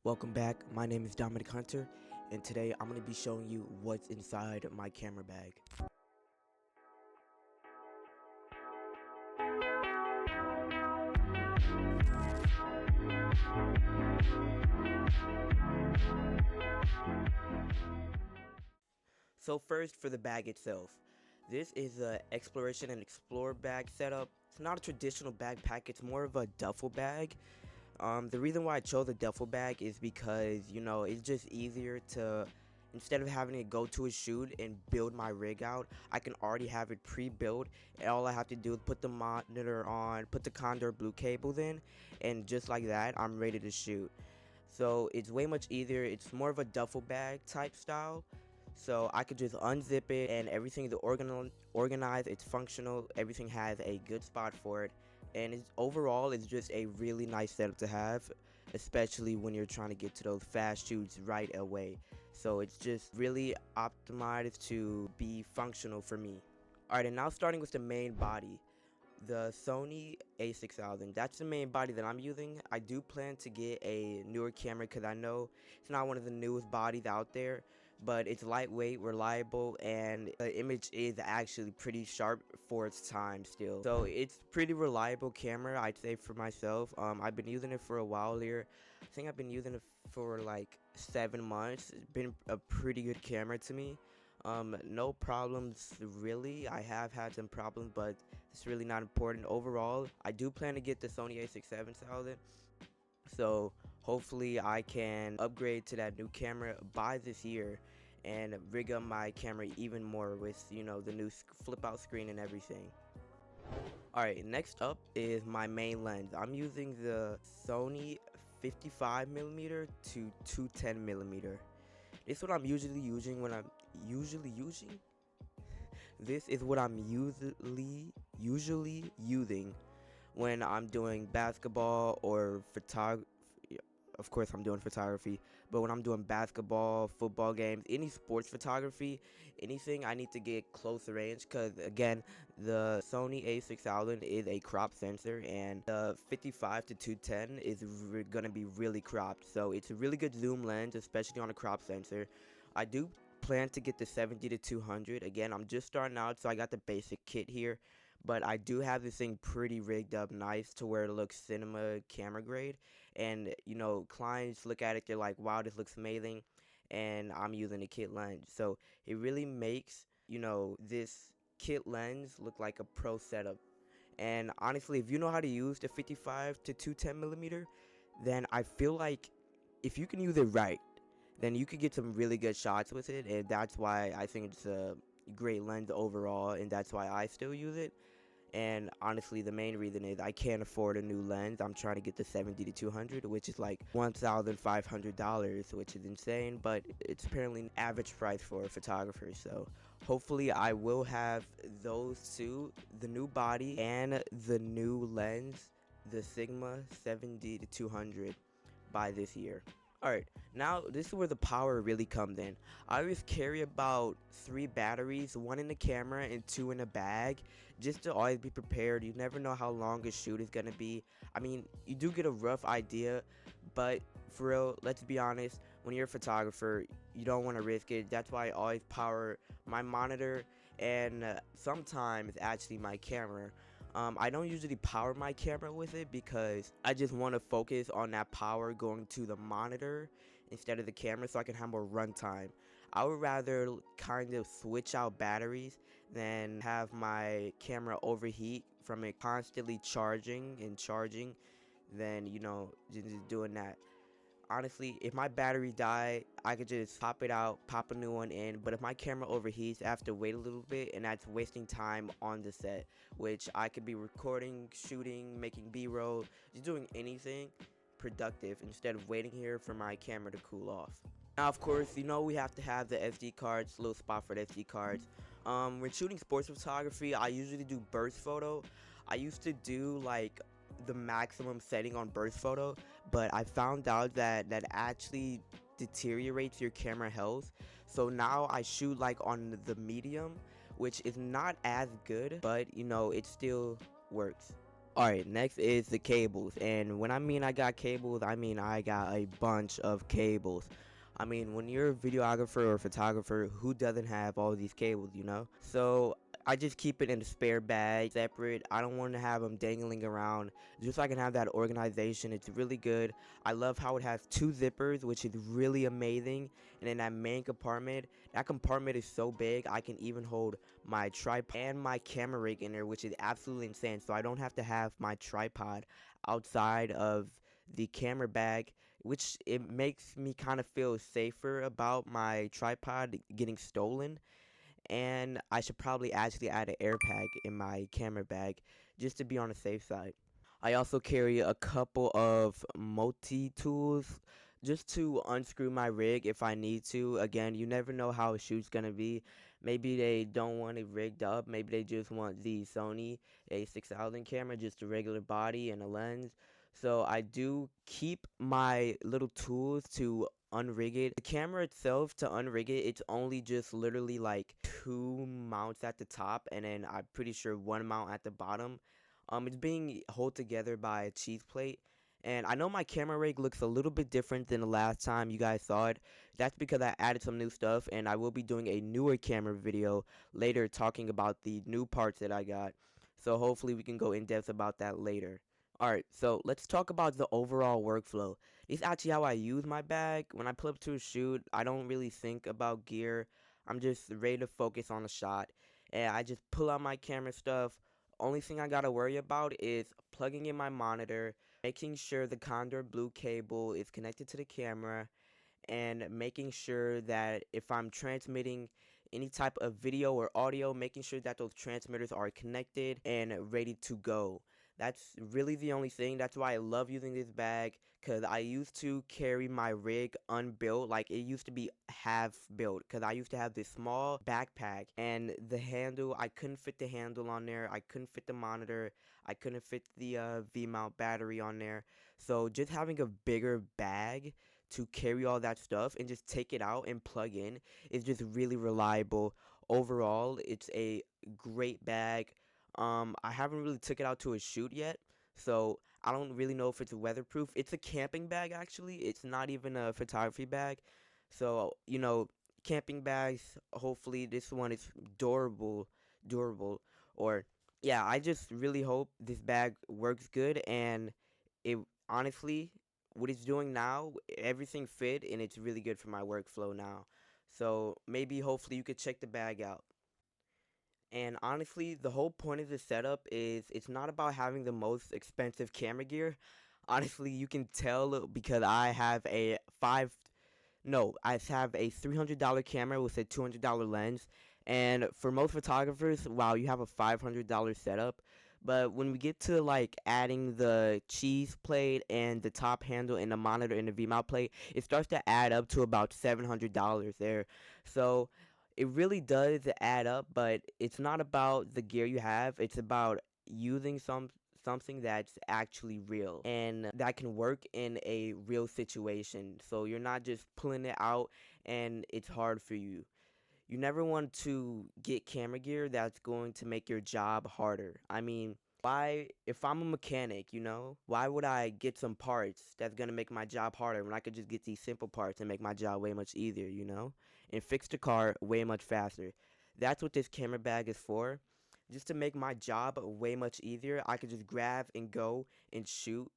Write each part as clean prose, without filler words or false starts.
Welcome back, my name is Dominic Hunter, and today I'm going to be showing you what's inside my camera bag. So first, for the bag itself. This is a Exploration and Explore bag setup. It's not a traditional backpack, it's more of a duffel bag. The reason why I chose a duffel bag is because, it's just easier to, instead of having to go to a shoot and build my rig out, I can already have it pre-built, and all I have to do is put the monitor on, put the Condor Blue cables in, and just like that, I'm ready to shoot. So it's way much easier. It's more of a duffel bag type style. So I could just unzip it and everything is organized, it's functional, everything has a good spot for it, and overall it's just a really nice setup to have, especially when you're trying to get to those fast shoots right away. So it's just really optimized to be functional for me. Alright, and now starting with the main body. The Sony a6000, that's the main body that I'm using. I do plan to get a newer camera because I know it's not one of the newest bodies out there, but it's lightweight, reliable, and the image is actually pretty sharp for its time still. So it's pretty reliable camera, I'd say, for myself. I've been using it for a while here. I think I've been using it for like 7 months. It's been a pretty good camera to me. No problems really. I have had some problems, but it's really not important. Overall, I do plan to get the Sony a6000, so hopefully I can upgrade to that new camera by this year and rig up my camera even more with, the new flip out screen and everything. Alright, next up is my main lens. I'm using the Sony 55mm to 210mm. This is what I'm usually using when I'm This is what I'm usually using when I'm doing basketball or photography. Of course, I'm doing photography, but when I'm doing basketball, football games, any sports photography, anything, I need to get close range because, again, the Sony a6000 is a crop sensor, and the 55 to 210 is going to be really cropped. So it's a really good zoom lens, especially on a crop sensor. I do plan to get the 70 to 200. Again, I'm just starting out, so I got the basic kit here, but I do have this thing pretty rigged up nice to where it looks cinema camera grade, and clients look at it, they're like, wow, this looks amazing, and I'm using a kit lens, so it really makes this kit lens look like a pro setup. And honestly, if you know how to use the 55 to 210mm, then I feel like if you can use it right, then you could get some really good shots with it, and that's why I think it's a great lens overall, and that's why I still use it. And honestly, the main reason is I can't afford a new lens. I'm trying to get the 70 to 200, which is like $1,500, which is insane, but it's apparently an average price for a photographer. So hopefully I will have those two, the new body and the new lens, the Sigma 70 to 200, by this year. Alright, now this is where the power really comes in. I always carry about 3 batteries, 1 in the camera and 2 in the bag, just to always be prepared. You never know how long a shoot is gonna be. I mean, you do get a rough idea, but for real, let's be honest, when you're a photographer, you don't want to risk it. That's why I always power my monitor and sometimes actually my camera. I don't usually power my camera with it because I just want to focus on that power going to the monitor instead of the camera, so I can have more runtime. I would rather kind of switch out batteries than have my camera overheat from it constantly charging and charging than just doing that. Honestly, if my battery die, I could just pop it out, pop a new one in, but if my camera overheats, I have to wait a little bit, and that's wasting time on the set, which I could be recording, shooting, making b-roll, just doing anything productive instead of waiting here for my camera to cool off. Now, of course, we have to have the SD cards, little spot for the SD cards. When shooting sports photography, I usually do burst photo. I used to do like the maximum setting on burst photo, but I found out that actually deteriorates your camera health. So now I shoot like on the medium, which is not as good, but it still works. Alright, next is the cables. And when I mean I got cables, I mean I got a bunch of cables. I mean, when you're a videographer or photographer, who doesn't have all these cables, you know? So I just keep it in a spare bag, separate. I don't want to have them dangling around, just so I can have that organization. It's really good. I love how it has two zippers, which is really amazing. And in that main compartment, that compartment is so big, I can even hold my tripod and my camera rig in there, which is absolutely insane. So I don't have to have my tripod outside of the camera bag, which it makes me kind of feel safer about my tripod getting stolen. And I should probably actually add an air pack in my camera bag just to be on the safe side. I also carry a couple of multi-tools just to unscrew my rig if I need to. Again, you never know how a shoot's gonna be. Maybe they don't want it rigged up. Maybe they just want the Sony A6000 camera, just a regular body and a lens. So I do keep my little tools to unrig it. The camera itself, to unrig it, it's only just literally like two mounts at the top, and then I'm pretty sure one mount at the bottom. It's being held together by a cheese plate. And I know my camera rig looks a little bit different than the last time you guys saw it. That's because I added some new stuff, and I will be doing a newer camera video later talking about the new parts that I got. So hopefully we can go in depth about that later. Alright, so let's talk about the overall workflow. This is actually how I use my bag. When I pull up to a shoot, I don't really think about gear. I'm just ready to focus on the shot. And I just pull out my camera stuff. Only thing I gotta worry about is plugging in my monitor, making sure the Condor Blue cable is connected to the camera, and making sure that if I'm transmitting any type of video or audio, making sure that those transmitters are connected and ready to go. That's really the only thing. That's why I love using this bag, because I used to carry my rig unbuilt. Like, it used to be half built, because I used to have this small backpack, and the handle, I couldn't fit the handle on there. I couldn't fit the monitor. I couldn't fit the V-mount battery on there. So just having a bigger bag to carry all that stuff and just take it out and plug in is just really reliable. Overall, it's a great bag. I haven't really took it out to a shoot yet, so I don't really know if it's weatherproof. It's a camping bag, actually. It's not even a photography bag. So, camping bags, hopefully this one is durable, or yeah, I just really hope this bag works good, and it honestly, what it's doing now, everything fit, and it's really good for my workflow now. So maybe hopefully you could check the bag out. And honestly, the whole point of the setup is it's not about having the most expensive camera gear. Honestly, you can tell because I have a I have a $300 camera with a $200 lens. And for most photographers, wow, you have a $500 setup. But when we get to like adding the cheese plate and the top handle and the monitor and the V-mount plate, it starts to add up to about $700 there. So it really does add up, but it's not about the gear you have. It's about using something that's actually real and that can work in a real situation. So you're not just pulling it out and it's hard for you. You never want to get camera gear that's going to make your job harder. I mean, why, if I'm a mechanic, why would I get some parts that's going to make my job harder when I could just get these simple parts and make my job way much easier, and fix the car way much faster. That's what this camera bag is for. Just to make my job way much easier, I could just grab and go and shoot,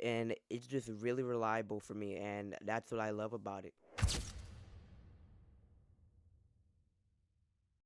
and it's just really reliable for me, and that's what I love about it.